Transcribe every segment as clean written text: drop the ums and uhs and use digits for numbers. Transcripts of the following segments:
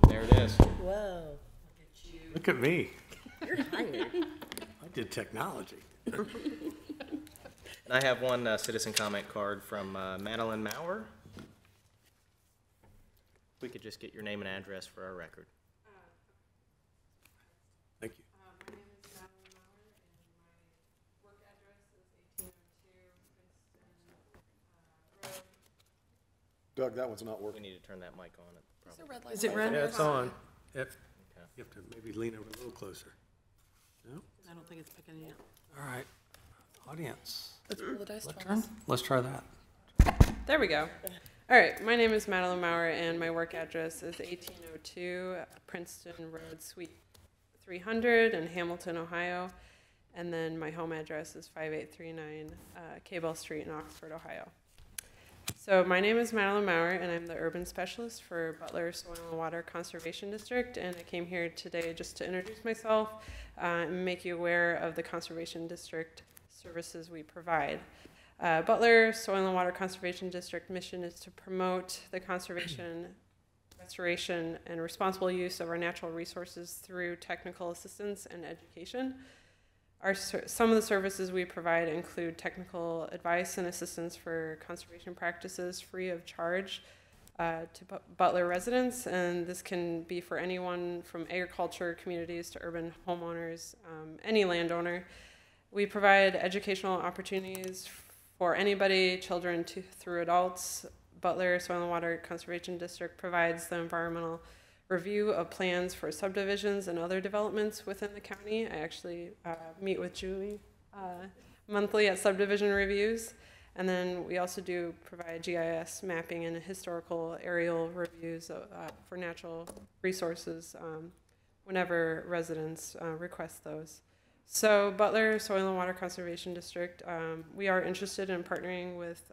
There it is. Whoa. Look at me. You're hired. I did technology. And I have one citizen comment card from Madeline Maurer. If we could just get your name and address for our record. Thank you. My name is Madeline Maurer, and my work address is 1802 Princeton Road. Doug, that one's not We working. need to turn that mic on. Probably. Is it red? Yeah, it's on. You Okay. have to maybe lean over a little closer. No? I don't think it's picking it up. All right. Audience. Let's roll the dice Let's twice. Let's try that. There we go. All right, my name is Madeline Maurer, and my work address is 1802 Princeton Road, Suite 300 in Hamilton, Ohio. And then my home address is 5839 Cable Street in Oxford, Ohio. So my name is Madeline Maurer, and I'm the urban specialist for Butler Soil and Water Conservation District. And I came here today just to introduce myself and make you aware of the Conservation District services we provide. Butler Soil and Water Conservation District mission is to promote the conservation, restoration, and responsible use of our natural resources through technical assistance and education. Some of the services we provide include technical advice and assistance for conservation practices free of charge to Butler residents, and this can be for anyone from agriculture communities to urban homeowners, any landowner. We provide educational opportunities for anybody, children through adults. Butler Soil and Water Conservation District provides the environmental review of plans for subdivisions and other developments within the county. I actually meet with Julie monthly at subdivision reviews. And then we also do provide GIS mapping and historical aerial reviews for natural resources whenever residents request those. So Butler Soil and Water Conservation District, we are interested in partnering with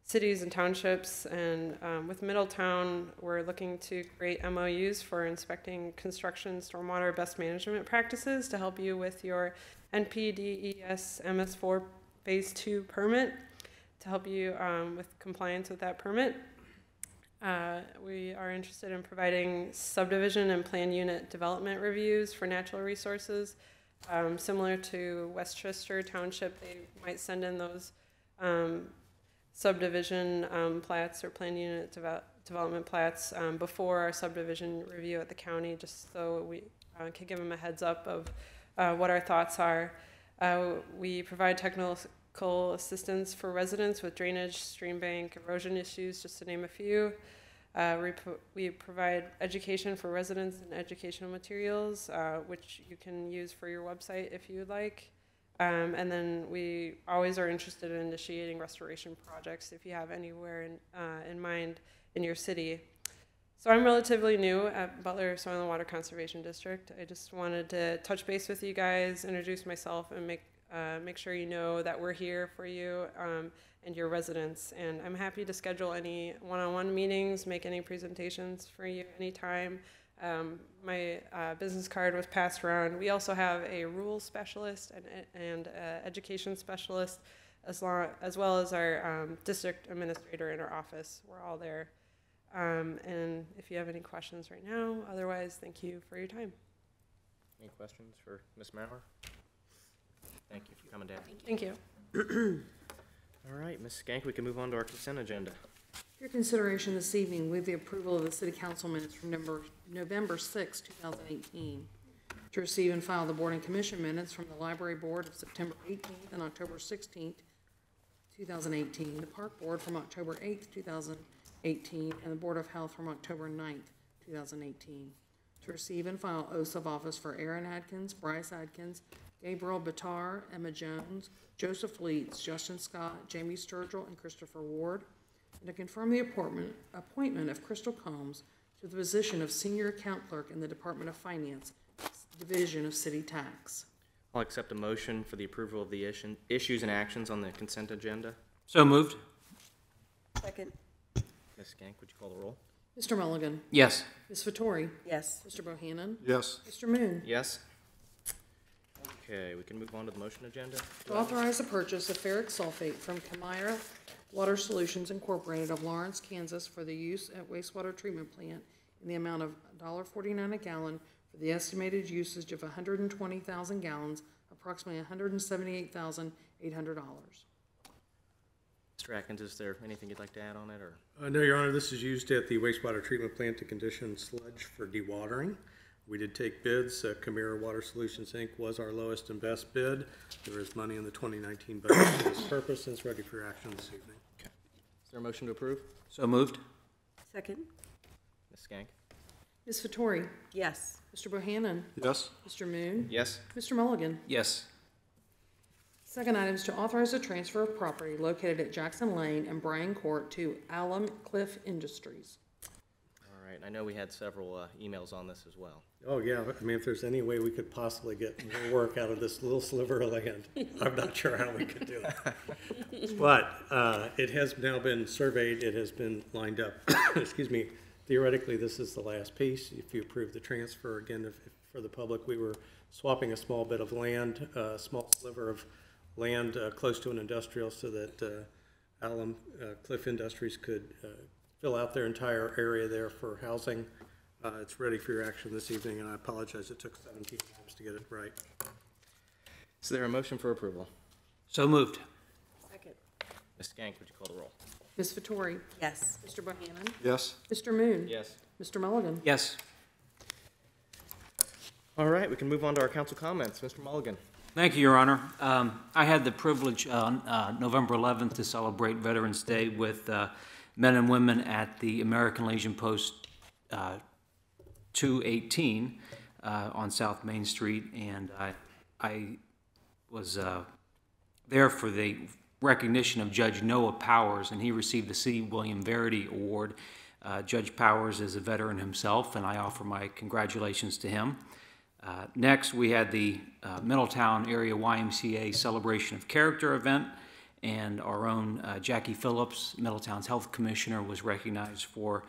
cities and townships, and with Middletown, we're looking to create MOUs for inspecting construction stormwater best management practices to help you with your NPDES MS4 Phase 2 permit, to help you with compliance with that permit. We are interested in providing subdivision and plan unit development reviews for natural resources. Similar to Westchester Township, they might send in those subdivision plats or plan unit development plats before our subdivision review at the county, just so we can give them a heads up of what our thoughts are. We provide technical assistance for residents with drainage, stream bank, erosion issues, just to name a few. We provide education for residents and educational materials, which you can use for your website if you would like. And then we always are interested in initiating restoration projects if you have anywhere in mind in your city. So I'm relatively new at Butler Soil and Water Conservation District. I just wanted to touch base with you guys, introduce myself, and make sure you know that we're here for you and your residents. And I'm happy to schedule any one-on-one meetings, make any presentations for you anytime. My business card was passed around. We also have a rural specialist and education specialist, as well as our district administrator in our office. We're all there. And if you have any questions right now, otherwise, thank you for your time. Any questions for Ms. Maurer? Thank you for coming down. Thank you. All right, Ms. Skank, we can move on to our consent agenda. For your consideration this evening, with the approval of the City Council minutes from November 6, 2018, to receive and file the Board and Commission minutes from the Library Board of September 18th and October 16th, 2018, the Park Board from October 8th, 2018, and the Board of Health from October 9th, 2018, to receive and file oaths of office for Aaron Adkins, Bryce Adkins, Gabriel Batar, Emma Jones, Joseph Leeds, Justin Scott, Jamie Sturgill, and Christopher Ward, and to confirm the appointment of Crystal Combs to the position of Senior Account Clerk in the Department of Finance, Division of City Tax. I'll accept a motion for the approval of the issues and actions on the consent agenda. So moved. Second. Ms. Skank, would you call the roll? Mr. Mulligan. Yes. Ms. Vittori. Yes. Mr. Bohannon. Yes. Mr. Moon. Yes. Okay, we can move on to the motion agenda. To authorize the purchase of ferric sulfate from Camira Water Solutions Incorporated of Lawrence, Kansas for the use at wastewater treatment plant in in the amount of $1.49 a gallon for the estimated usage of 120,000 gallons, approximately $178,800. Mr. Atkins, is there anything you'd like to add on it, or? No, Your Honor, this is used at the wastewater treatment plant to condition sludge for dewatering. We did take bids. Camira Water Solutions, Inc. was our lowest and best bid. There is money in the 2019 budget for this purpose, and it's ready for your action this evening. Okay. Is there a motion to approve? So moved. Second? Ms. Skank? Ms. Vettori? Yes. Mr. Bohannon? Yes. Mr. Moon? Yes. Mr. Mulligan? Yes. Second item is to authorize a transfer of property located at Jackson Lane and Bryan Court to Alum Cliff Industries. All right, I know we had several emails on this as well. Oh, yeah, I mean, if there's any way we could possibly get more work out of this little sliver of land, I'm not sure how we could do it. But it has now been surveyed, it has been lined up. Excuse me. Theoretically, this is the last piece. If you approve the transfer, again, if for the public, we were swapping a small bit of land, a small sliver of land close to an industrial so that Alum Cliff Industries could fill out their entire area there for housing. It's ready for your action this evening, and I apologize it took 17 times to get it right. Is there a motion for approval? So moved. Second? Ms. Skank, would you call the roll? Ms. Vettori? Yes. Mr. Bohannon? Yes. Mr. Moon? Yes. Mr. Mulligan? Yes. All right, we can move on to our council comments. Mr. Mulligan? Thank you, Your Honor. I had the privilege on November 11th to celebrate Veterans Day with men and women at the American Legion Post 218 on South Main Street, and I was there for the recognition of Judge Noah Powers, and he received the C. William Verity Award. Judge Powers is a veteran himself, and I offer my congratulations to him. Next, we had the Middletown Area YMCA Celebration of Character event, and our own Jackie Phillips, Middletown's Health Commissioner, was recognized for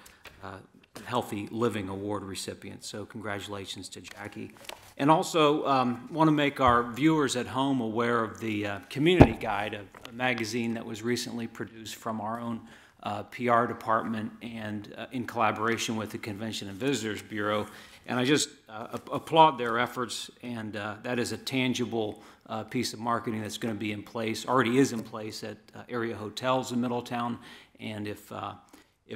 Healthy Living Award recipient. So congratulations to Jackie. And also want to make our viewers at home aware of the Community Guide, a magazine that was recently produced from our own PR department and in collaboration with the Convention and Visitors Bureau. And I just applaud their efforts, and that is a tangible piece of marketing that's going to be in place, already is in place at area hotels in Middletown. And if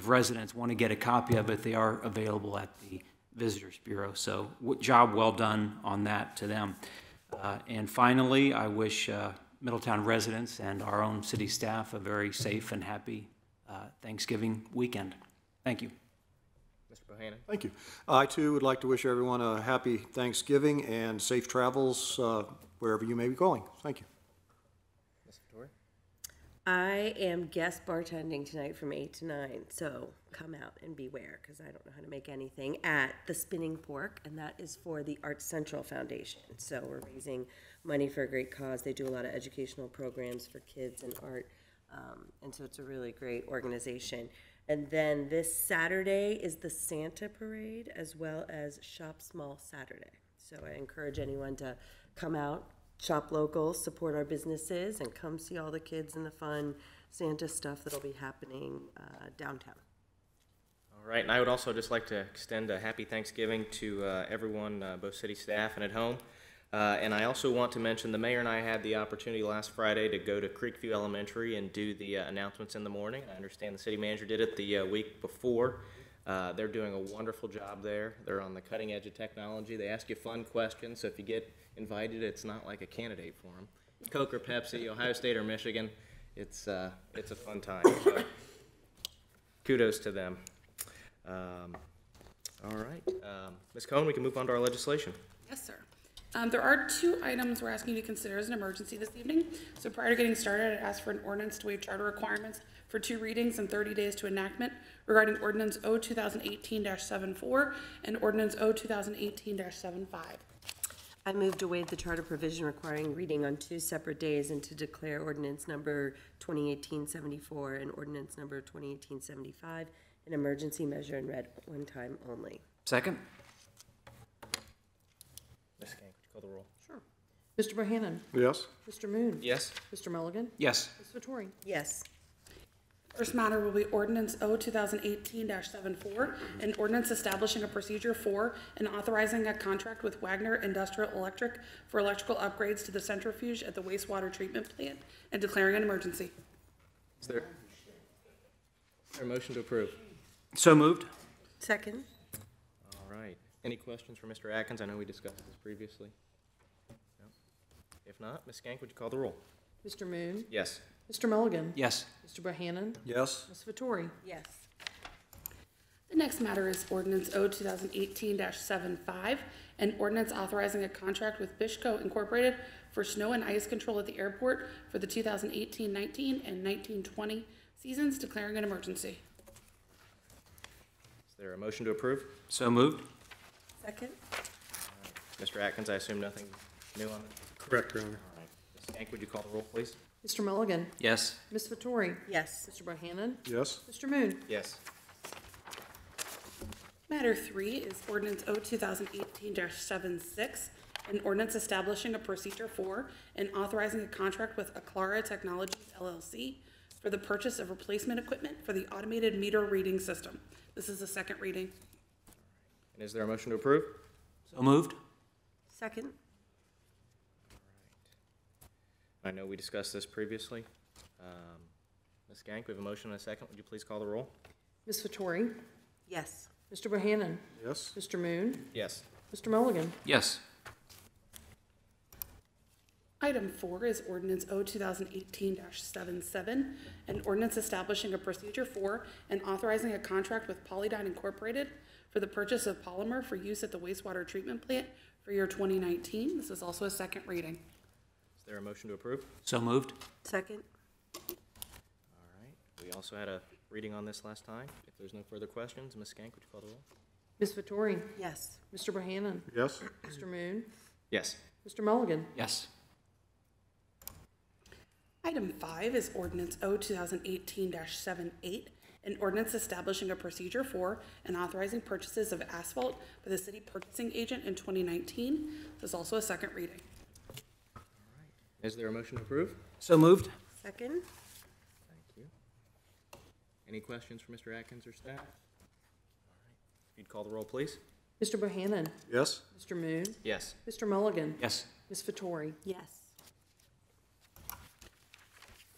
residents want to get a copy of it, they are available at the Visitors Bureau. So job well done on that to them. And finally, I wish Middletown residents and our own city staff a very safe and happy Thanksgiving weekend. Thank you. Mr. Bohannon? Thank you. I, too, would like to wish everyone a happy Thanksgiving and safe travels wherever you may be going. Thank you. Ms. Vettori? I am guest bartending tonight from 8 to 9, so come out and beware, because I don't know how to make anything, at the Spinning Pork, and that is for the Art Central Foundation. So we're raising money for a great cause. They do a lot of educational programs for kids and art, and so it's a really great organization. And then this Saturday is the Santa Parade, as well as Shop Small Saturday. So I encourage anyone to come out, shop local, support our businesses, and come see all the kids and the fun Santa stuff that'll be happening downtown. All right, and I would also just like to extend a happy Thanksgiving to everyone, both city staff and at home. And I also want to mention the mayor and I had the opportunity last Friday to go to Creekview Elementary and do the announcements in the morning. I understand the city manager did it the week before. They're doing a wonderful job there. They're on the cutting edge of technology. They ask you fun questions, so if you get invited, it's not like a candidate forum. Coke or Pepsi, Ohio State or Michigan, it's a fun time. So kudos to them. All right, Ms. Cohen, we can move on to our legislation. Yes, sir. There are 2 items we're asking you to consider as an emergency this evening. So prior to getting started, I'd ask for an ordinance to waive charter requirements for 2 readings and 30 days to enactment regarding Ordinance O 2018-74 and Ordinance O 2018-75. I move to waive the charter provision requiring reading on 2 separate days and to declare ordinance number 2018-74 and ordinance number 2018-75 an emergency measure and read one time only. Second? Ms. Skank, would you call the roll? Sure. Mr. Bohannon? Yes. Mr. Moon? Yes. Mr. Mulligan? Yes. Ms. Vettori? Yes. First matter will be ordinance O 2018-74, an ordinance establishing a procedure for and authorizing a contract with Wagner Industrial Electric for electrical upgrades to the centrifuge at the wastewater treatment plant and declaring an emergency. Is there a motion to approve? So moved. Second. All right. Any questions for Mr. Atkins? I know we discussed this previously. No? If not, Ms. Skank, would you call the roll? Mr. Moon? Yes. Mr. Mulligan? Yes. Mr. Bohannon? Yes. Ms. Vettori? Yes. The next matter is ordinance O 2018-75, an ordinance authorizing a contract with Bishco Incorporated for snow and ice control at the airport for the 2018-19 and 19-20 seasons, declaring an emergency. Is there a motion to approve? So moved. Second. Mr. Atkins, I assume nothing new on it? Correct, Your Honor. All right. Ms. Skank, would you call the roll, please? Mr. Mulligan? Yes. Ms. Vettori? Yes. Mr. Bohannon? Yes. Mr. Moon? Yes. Matter 3 is ordinance O 2018-76, an ordinance establishing a procedure for and authorizing a contract with Aclara Technologies LLC for the purchase of replacement equipment for the automated meter reading system. This is the second reading. And is there a motion to approve? So moved. Second. I know we discussed this previously. Ms. Skank, we have a motion and a second. Would you please call the roll? Ms. Vettori? Yes. Mr. Bohannon? Yes. Mr. Moon? Yes. Mr. Mulligan? Yes. Item 4 is ordinance O 2018-77, an ordinance establishing a procedure for and authorizing a contract with Polydyne Incorporated for the purchase of polymer for use at the wastewater treatment plant for year 2019. This is also a second reading. Is there a motion to approve? So moved. Second. All right. We also had a reading on this last time. If there's no further questions, Ms. Skank, would you call the roll? Ms. Vettori? Yes. Mr. Bohannon? Yes. Mr. Moon? Yes. Mr. Mulligan? Yes. Item 5 is ordinance O 2018-78, an ordinance establishing a procedure for and authorizing purchases of asphalt by the city purchasing agent in 2019. This is also a second reading. Is there a motion to approve? So moved. Second. Thank you. Any questions for Mr. Atkins or staff? All right. If you'd call the roll, please. Mr. Bohannon? Yes. Mr. Moon? Yes. Mr. Mulligan? Yes. Ms. Vettori? Yes.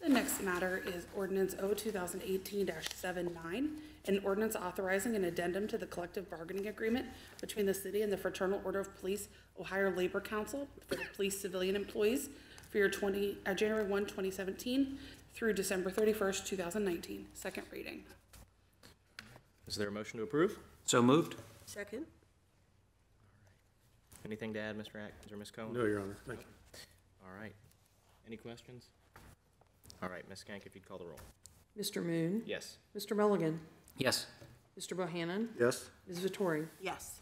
The next matter is ordinance O 2018-79, an ordinance authorizing an addendum to the collective bargaining agreement between the city and the Fraternal Order of Police Ohio Labor Council for the police civilian employees for year January 1, 2017 through December 31st, 2019. Second reading. Is there a motion to approve? So moved. Second. Anything to add, Mr. Atkins or Ms. Cohen? No, Your Honor. Thank you. All right. Any questions? All right, Ms. Skank, if you'd call the roll. Mr. Moon? Yes. Mr. Mulligan? Yes. Mr. Bohannon? Yes. Ms. Vettori? Yes.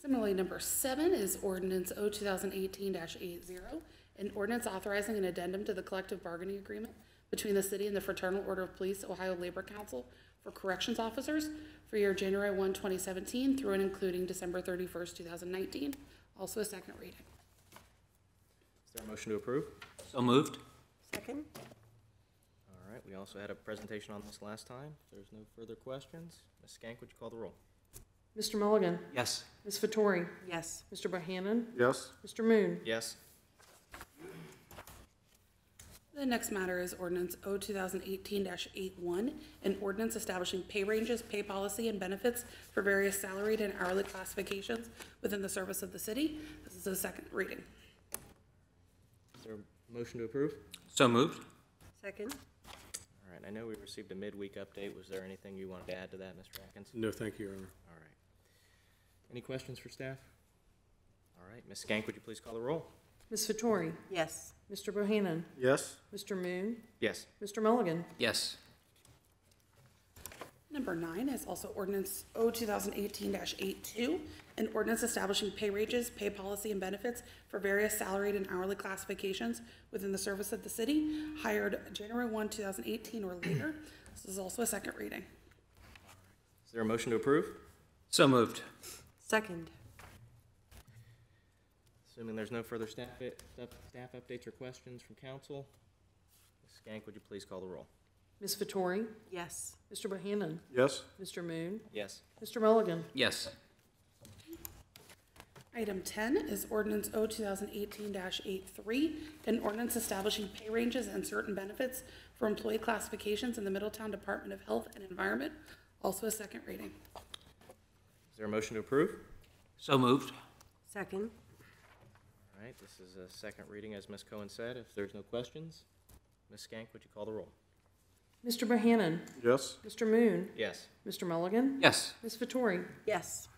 Similarly, number 7 is ordinance O 2018-80, an ordinance authorizing an addendum to the collective bargaining agreement between the city and the Fraternal Order of Police Ohio Labor Council for corrections officers for year January 1, 2017 through and including December 31st, 2019. Also a second reading. Is there a motion to approve? So moved. Second. All right, we also had a presentation on this last time. If there's no further questions, Ms. Skank, would you call the roll? Mr. Mulligan? Yes. Ms. Vettori? Yes. Mr. Bohannon? Yes. Mr. Moon? Yes. The next matter is ordinance O 2018-81, an ordinance establishing pay ranges, pay policy, and benefits for various salaried and hourly classifications within the service of the city. This is a second reading. Is there a motion to approve? So moved. Second. All right, I know we received a midweek update. Was there anything you wanted to add to that, Mr. Atkins? No, thank you, Your Honor. All right. Any questions for staff? All right, Ms. Skank, would you please call the roll? Ms. Vettori? Yes. Mr. Bohannon? Yes. Mr. Moon? Yes. Mr. Mulligan? Yes. Number 9 is also ordinance O 2018-82, an ordinance establishing pay ranges, pay policy, and benefits for various salaried and hourly classifications within the service of the city, hired January 1, 2018 or later. This is also a second reading. Is there a motion to approve? So moved. Second. Assuming there's no further staff updates or questions from council, Ms. Skank, would you please call the roll? Ms. Vettori? Yes. Mr. Bohannon? Yes? Mr. Moon? Yes. Mr. Mulligan? Yes. Item 10 is ordinance O 2018-83, an ordinance establishing pay ranges and certain benefits for employee classifications in the Middletown Department of Health and Environment, also a second reading. Is there a motion to approve? So moved. Second. All right, this is a second reading, as Ms. Cohen said. If there's no questions, Ms. Skank, would you call the roll? Mr. Bohannon? Yes? Mr. Moon? Yes. Mr. Mulligan? Yes. Ms. Vettori? Yes.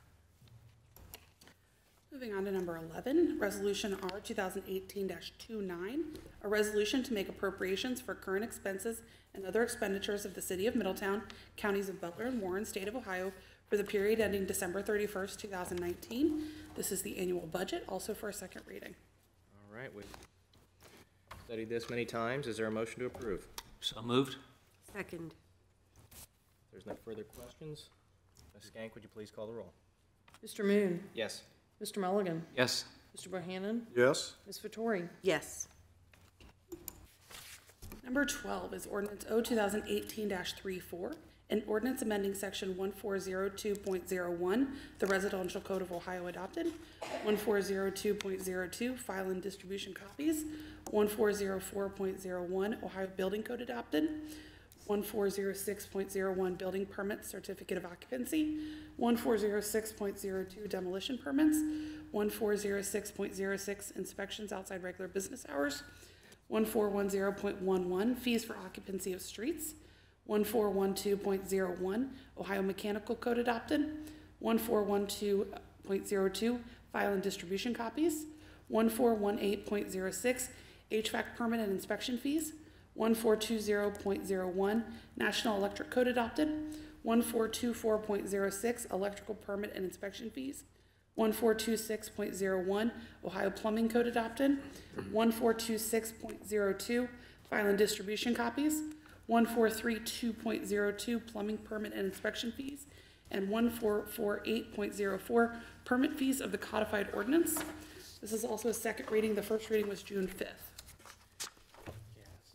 Moving on to number 11, Resolution R 2018-29, a resolution to make appropriations for current expenses and other expenditures of the City of Middletown, Counties of Butler and Warren, State of Ohio, for the period ending December 31st, 2019. This is the annual budget, also for a second reading. All right, we've studied this many times. Is there a motion to approve? So moved. Second. If there's no further questions, Ms. Skank, would you please call the roll? Mr. Moon? Yes. Mr. Mulligan? Yes. Mr. Bohannon? Yes? Ms. Vettori? Yes. Number 12 is ordinance O 2018-34, an ordinance amending section 1402.01, the Residential Code of Ohio adopted, 1402.02, file and distribution copies, 1404.01, Ohio Building Code adopted, 1406.01, building permits, certificate of occupancy, 1406.02, demolition permits, 1406.06, inspections outside regular business hours, 1410.11, fees for occupancy of streets, 1412.01, Ohio Mechanical Code adopted, 1412.02, file and distribution copies, 1418.06, HVAC permit and inspection fees, 1420.01, National Electric Code adopted, 1424.06, electrical permit and inspection fees, 1426.01, Ohio Plumbing Code adopted, 1426.02, file and distribution copies, 1432.02, plumbing permit and inspection fees, and 1448.04, permit fees of the codified ordinance. This is also a second reading. The first reading was June 5th.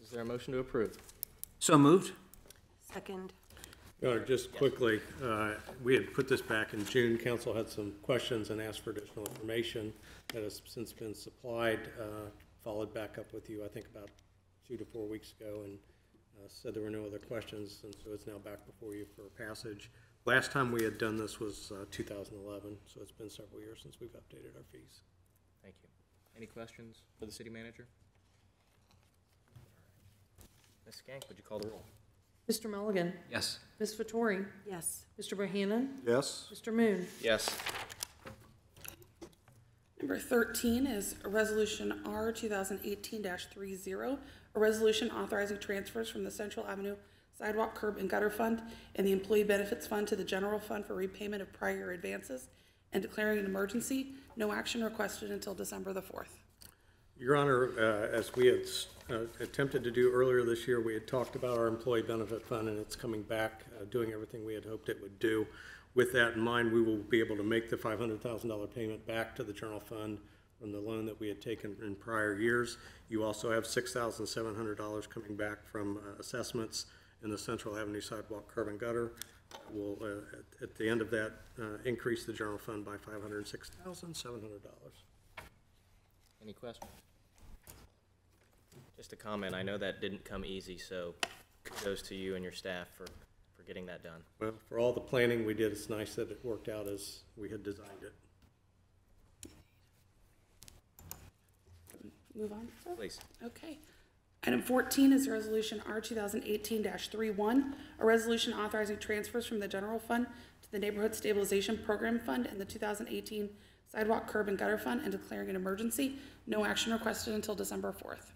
Is there a motion to approve? So moved. Second. Just quickly, we had put this back in June. Council had some questions and asked for additional information that has since been supplied. Followed back up with you, I think, about 2 to 4 weeks ago, and said there were no other questions, and so it's now back before you for passage. Last time we had done this was 2011, so it's been several years since we've updated our fees. Thank you. Any questions for the city manager? Ms. Skank, would you call the roll? Mr. Mulligan? Yes. Ms. Vettori? Yes. Mr. Bohannon? Yes? Mr. Moon? Yes. Number 13 is a resolution R 2018-30, a resolution authorizing transfers from the Central Avenue Sidewalk Curb and Gutter Fund and the Employee Benefits Fund to the General Fund for repayment of prior year advances and declaring an emergency. No action requested until December the 4th. Your Honor, as we had attempted to do earlier this year, we had talked about our employee benefit fund, and it's coming back, doing everything we had hoped it would do. With that in mind, we will be able to make the $500,000 payment back to the general fund from the loan that we had taken in prior years. You also have $6,700 coming back from assessments in the Central Avenue Sidewalk Curb and Gutter. We'll, at the end of that, increase the general fund by $506,700. Any questions? Just a comment. I know that didn't come easy, so kudos to you and your staff for getting that done. Well, for all the planning we did, it's nice that it worked out as we had designed it. Move on, sir? Please. Okay. Item 14 is resolution R 2018-31, a resolution authorizing transfers from the general fund to the Neighborhood Stabilization Program Fund and the 2018 Sidewalk Curb and Gutter Fund and declaring an emergency. No action requested until December 4th.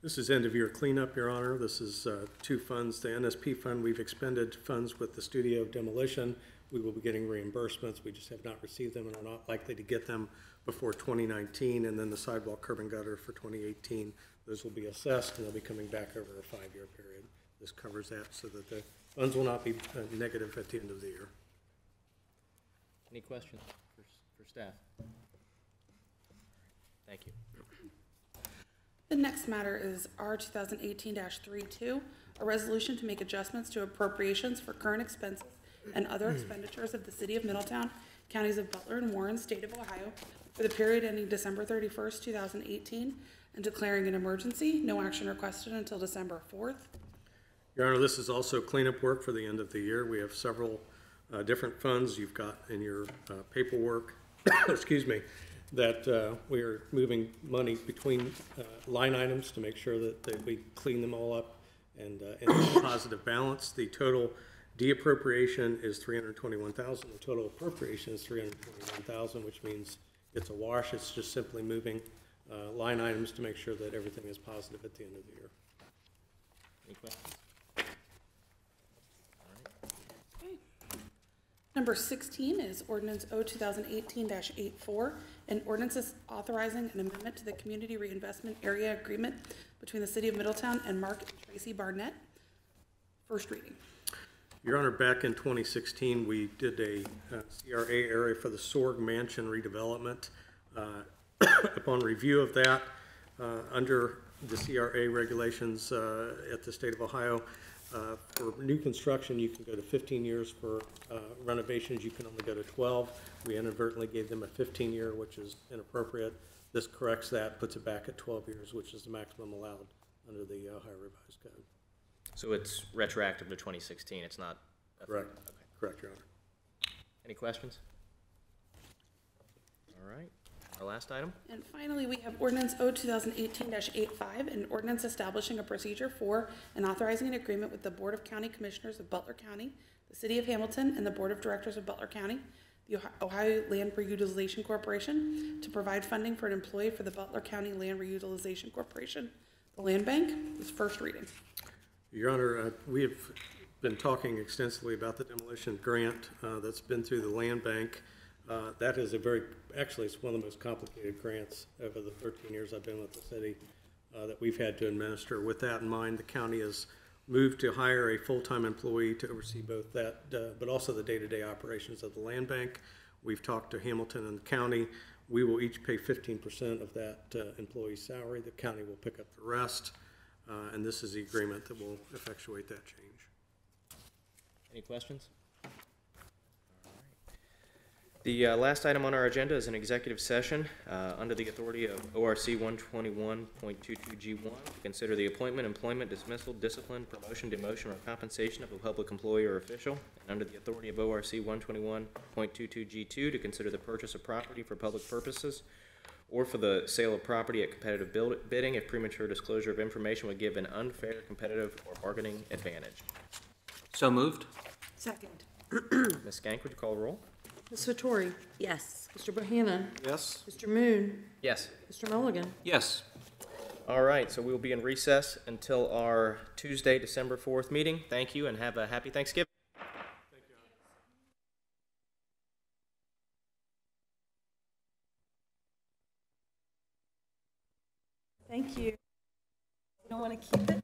This is end-of-year cleanup, Your Honor. This is two funds. The NSP fund, we've expended funds with the studio demolition. We will be getting reimbursements. We just have not received them and are not likely to get them before 2019. And then the sidewalk curb and gutter for 2018. Those will be assessed and they'll be coming back over a 5-year period. This covers that so that the funds will not be negative at the end of the year. Any questions for staff? Thank you. The next matter is R 2018-32, a resolution to make adjustments to appropriations for current expenses and other expenditures of the City of Middletown, counties of Butler and Warren, State of Ohio, for the period ending December 31st, 2018, and declaring an emergency. No action requested until December 4th. Your Honor, this is also cleanup work for the end of the year. We have several different funds you've got in your paperwork, excuse me, that we are moving money between line items to make sure that we clean them all up and in a positive balance. The total de-appropriation is $321,000. The total appropriation is $321,000, which means it's a wash. It's just simply moving line items to make sure that everything is positive at the end of the year. Any questions? Number 16 is ordinance O 2018-84, an ordinance is authorizing an amendment to the Community Reinvestment Area Agreement between the City of Middletown and Mark and Tracy Barnett. First reading. Your Honor, back in 2016, we did a CRA area for the Sorg Mansion redevelopment. Upon review of that, under the CRA regulations at the State of Ohio, for new construction, you can go to 15 years. For renovations, you can only go to 12. We inadvertently gave them a 15-year, which is inappropriate. This corrects that, puts it back at 12 years, which is the maximum allowed under the Ohio Revised Code. So it's retroactive to 2016, it's not? Correct. Okay. Correct, Your Honor. Any questions? All right, our last item? And finally, we have ordinance O 2018-85, an ordinance establishing a procedure for and authorizing an agreement with the Board of County Commissioners of Butler County, the City of Hamilton, and the Board of Directors of Butler County, the Ohio Land Reutilization Corporation, to provide funding for an employee for the Butler County Land Reutilization Corporation. The Land Bank is first reading. Your Honor, we have been talking extensively about the demolition grant that's been through the land bank. That is actually it's one of the most complicated grants over the 13 years I've been with the city that we've had to administer. With that in mind, the county has moved to hire a full-time employee to oversee both that, but also the day-to-day operations of the land bank. We've talked to Hamilton and the county. We will each pay 15% of that employee's salary. The county will pick up the rest. And this is the agreement that will effectuate that change. Any questions? All right. The last item on our agenda is an executive session under the authority of ORC 121.22G1 to consider the appointment, employment, dismissal, discipline, promotion, demotion, or compensation of a public employee or official, and under the authority of ORC 121.22G2 to consider the purchase of property for public purposes or for the sale of property at competitive bidding if premature disclosure of information would give an unfair competitive or bargaining advantage. So moved? Second. Ms. Skank, would you call the roll? Ms. Vettori? Yes. Mr. Bohannon? Yes? Mr. Moon? Yes. Mr. Mulligan? Yes. All right, so we'll be in recess until our Tuesday, December 4th meeting. Thank you and have a happy Thanksgiving. Thank you. You don't want to keep it?